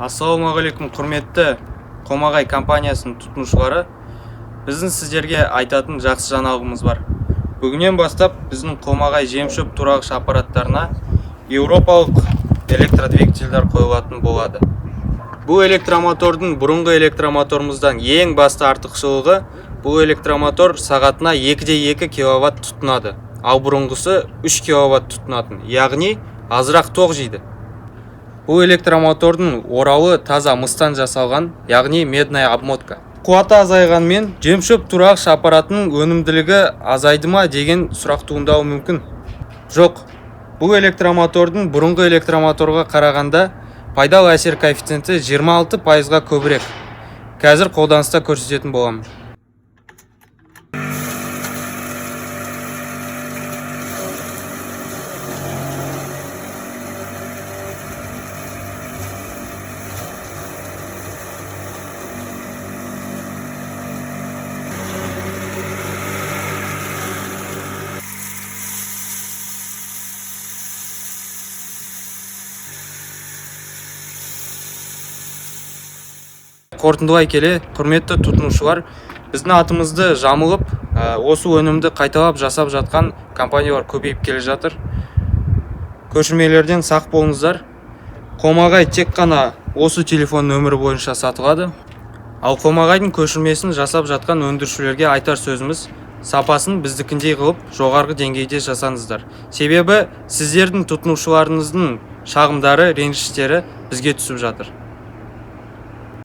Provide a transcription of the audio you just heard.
Ассалаумағалейкум, құрметті Қомағай компаниясының тұтынушылары. Біздің сіздерге айтатын жақсы жаңалығымыз бар. Бүгіннен бастап біздің Қомағай жем-шөп турағыш аппараттарына еуропалық электродвигательдер қойылатын болады. Бұл электромотордың бұрынғы электромоторымыздан ең басты артықшылығы, бұл электромотор сағатына 2,2 киловатт тұтынады, ал бұрынғысы 3 киловатт тұтынатын, яғни азырақ тоқ жейді. Бұл электромотордың орауы таза мыстан жасалған, яғни медная обмотка. Қуаты азайғанмен жем-шөп турағыш аппаратының өнімділігі азайды ма деген сұрақ туындауы мүмкін. Жоқ, бұл электромотордың бұрынғы электромоторға қарағанда пайдалы әсер коэффициенті 26%-ға көбірек. Қазір қолданыста көрсететін боламын. Қорытындылай келе, құрметті тұтынушылар, біздің атымызды жамылып, осы өнімді қайталап жасап жатқан компаниялар көбейіп келе жатыр. Көшірмелерден сақ болыңыздар. Қомағай тек қана осы телефон нөмірі бойынша сатылады. Ал Қомағайдың көшірмесін жасап жатқан өндірушілерге айтар сөзіміз, сапасын біздікіндей қылып, жоғарғы деңгейде жасаңыздар. Себебі сіздердің тұтынушыларыңыздың шағымдары, ренжіштері бізге түсіп жатыр.